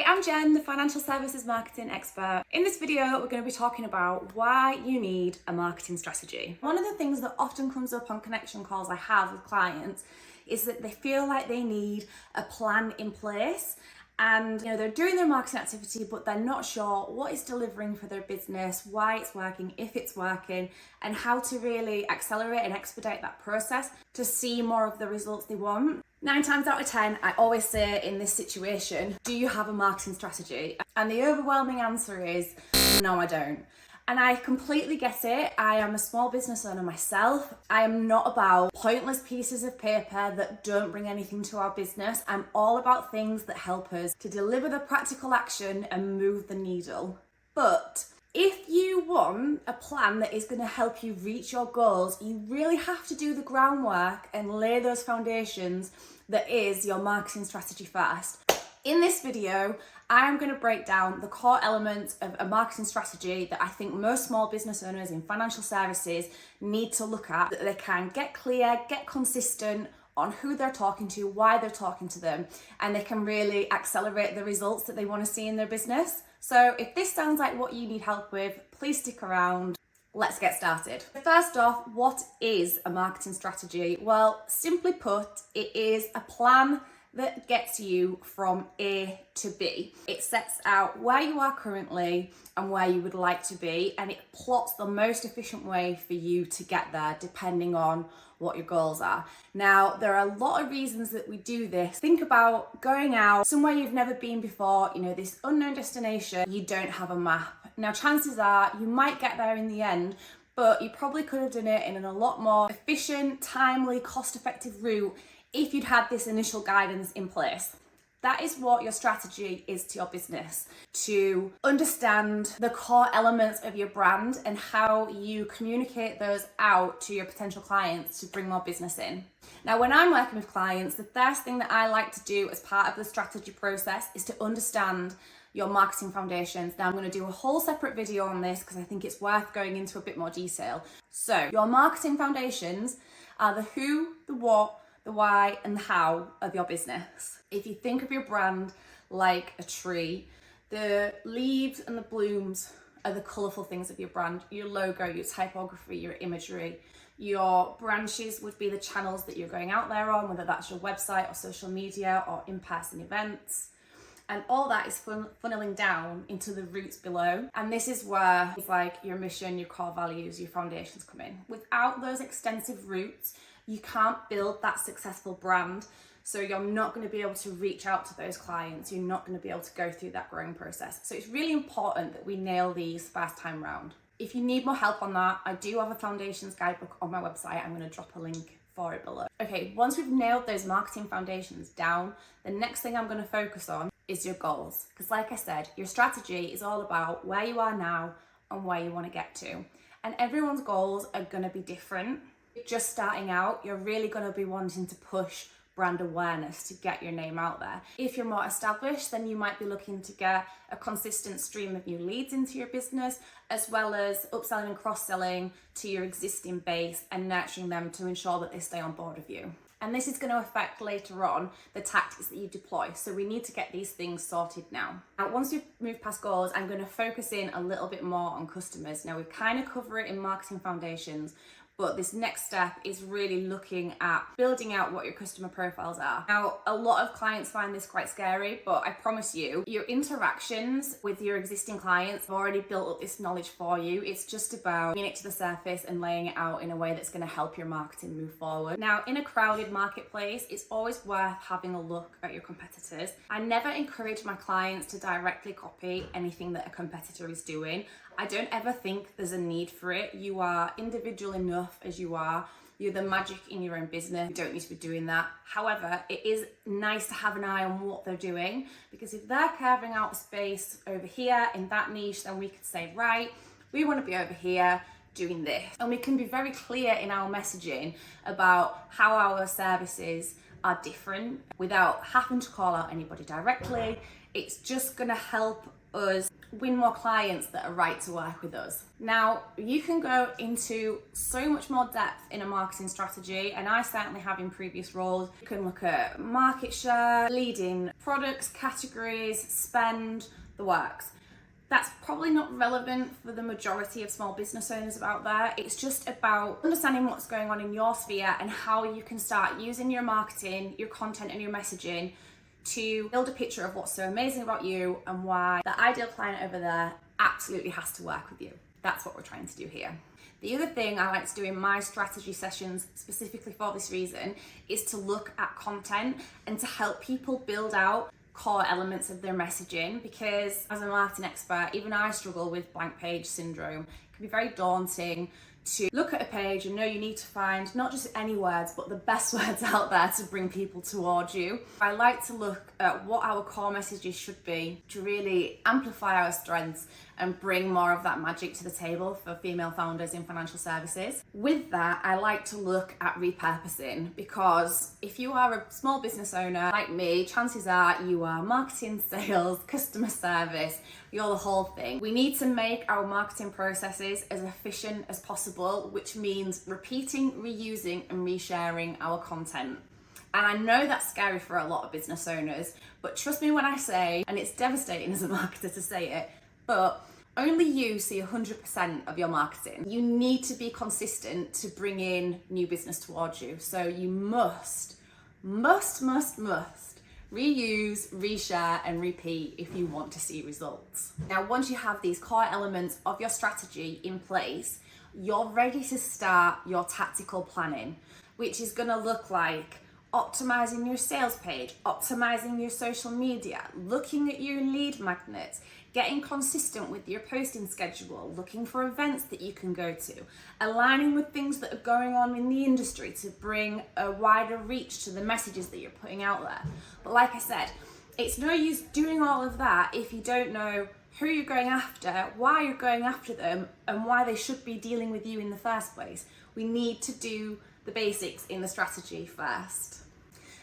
Hi, I'm Jen, the financial services marketing expert. In this video, we're going to be talking about why you need a marketing strategy. One of the things that often comes up on connection calls I have with clients is that they feel like they need a plan in place and they're doing their marketing activity, but they're not sure what it's delivering for their business, why it's working, if it's working, and how to really accelerate and expedite that process to see more of the results they want. 9 times out of 10, I always say in this situation, do you have a marketing strategy? And the overwhelming answer is, no, I don't. And I completely get it. I am a small business owner myself. I am not about pointless pieces of paper that don't bring anything to our business. I'm all about things that help us to deliver the practical action and move the needle. But if you want a plan that is going to help you reach your goals, you really have to do the groundwork and lay those foundations that is your marketing strategy first. In this video, I am going to break down the core elements of a marketing strategy that I think most small business owners in financial services need to look at, that they can get clear, get consistent on who they're talking to, why they're talking to them, and they can really accelerate the results that they want to see in their business. So if this sounds like what you need help with, please stick around. Let's get started. First off, what is a marketing strategy? Well, simply put, it is a plan that gets you from A to B. It sets out where you are currently and where you would like to be, and it plots the most efficient way for you to get there depending on what your goals are. Now, there are a lot of reasons that we do this. Think about going out somewhere you've never been before, this unknown destination, you don't have a map. Now, chances are you might get there in the end, but you probably could have done it in a lot more efficient, timely, cost-effective route if you'd had this initial guidance in place. That is what your strategy is to your business, to understand the core elements of your brand and how you communicate those out to your potential clients to bring more business in. Now, when I'm working with clients, the first thing that I like to do as part of the strategy process is to understand your marketing foundations. Now, I'm going to do a whole separate video on this because I think it's worth going into a bit more detail. So, your marketing foundations are the who, the what, the why, and the how of your business. If you think of your brand like a tree, the leaves and the blooms are the colourful things of your brand. Your logo, your typography, your imagery. Your branches would be the channels that you're going out there on, whether that's your website or social media or in-person events. And all that is funneling down into the roots below. And this is where it's like your mission, your core values, your foundations come in. Without those extensive roots, you can't build that successful brand. So you're not going to be able to reach out to those clients. You're not going to be able to go through that growing process. So it's really important that we nail these first time round. If you need more help on that, I do have a foundations guidebook on my website. I'm going to drop a link for it below. Okay, once we've nailed those marketing foundations down, the next thing I'm going to focus on is your goals. Because like I said, your strategy is all about where you are now and where you want to get to. And everyone's goals are going to be different. Just starting out, you're really going to be wanting to push brand awareness to get your name out there. If you're more established, then you might be looking to get a consistent stream of new leads into your business, as well as upselling and cross-selling to your existing base and nurturing them to ensure that they stay on board with you. And this is going to affect later on the tactics that you deploy. So we need to get these things sorted now. Now, once you've moved past goals, I'm going to focus in a little bit more on customers. Now, we kind of cover it in marketing foundations, but this next step is really looking at building out what your customer profiles are. Now, a lot of clients find this quite scary, but I promise you, your interactions with your existing clients have already built up this knowledge for you. It's just about bringing it to the surface and laying it out in a way that's going to help your marketing move forward. Now, in a crowded marketplace, it's always worth having a look at your competitors. I never encourage my clients to directly copy anything that a competitor is doing. I don't ever think there's a need for it. You are individual enough as you are. You're the magic in your own business. You don't need to be doing that. However, it is nice to have an eye on what they're doing, because if they're carving out a space over here in that niche, then we could say, right, we want to be over here doing this. And we can be very clear in our messaging about how our services are different without having to call out anybody directly. It's just going to help us win more clients that are right to work with us. Now, you can go into so much more depth in a marketing strategy, and I certainly have in previous roles. You can look at market share, leading products, categories, spend, the works. That's probably not relevant for the majority of small business owners out there. It's just about understanding what's going on in your sphere and how you can start using your marketing, your content and your messaging to build a picture of what's so amazing about you and why the ideal client over there absolutely has to work with you. That's what we're trying to do here. The other thing I like to do in my strategy sessions, specifically for this reason, is to look at content and to help people build out core elements of their messaging, because as a marketing expert, even I struggle with blank page syndrome. It can be very daunting to look at a page and know you need to find not just any words, but the best words out there to bring people towards you. I like to look at what our core messages should be to really amplify our strengths and bring more of that magic to the table for female founders in financial services. With that, I like to look at repurposing, because if you are a small business owner like me, chances are you are marketing, sales, customer service, you're the whole thing. We need to make our marketing processes as efficient as possible, which means repeating, reusing, and resharing our content. And I know that's scary for a lot of business owners, but trust me when I say, and it's devastating as a marketer to say it, but only you see 100% of your marketing. You need to be consistent to bring in new business towards you. So you must reuse, reshare, and repeat if you want to see results. Now, once you have these core elements of your strategy in place, you're ready to start your tactical planning, which is gonna look like optimizing your sales page, optimizing your social media, looking at your lead magnets, getting consistent with your posting schedule, looking for events that you can go to, aligning with things that are going on in the industry to bring a wider reach to the messages that you're putting out there. But like I said, it's no use doing all of that if you don't know who you're going after, why you're going after them, and why they should be dealing with you in the first place. We need to do the basics in the strategy first.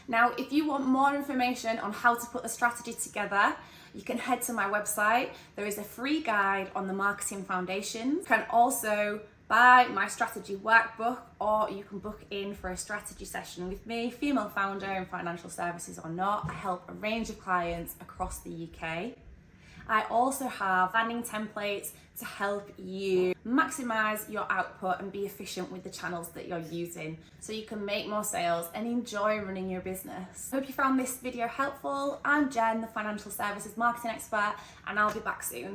Now, if you want more information on how to put the strategy together, you can head to my website. There is a free guide on the marketing foundations. You can also buy my strategy workbook, or you can book in for a strategy session with me, female founder in financial services or not. I help a range of clients across the UK. I also have landing templates to help you maximize your output and be efficient with the channels that you're using so you can make more sales and enjoy running your business. I hope you found this video helpful. I'm Jen, the financial services marketing expert, and I'll be back soon.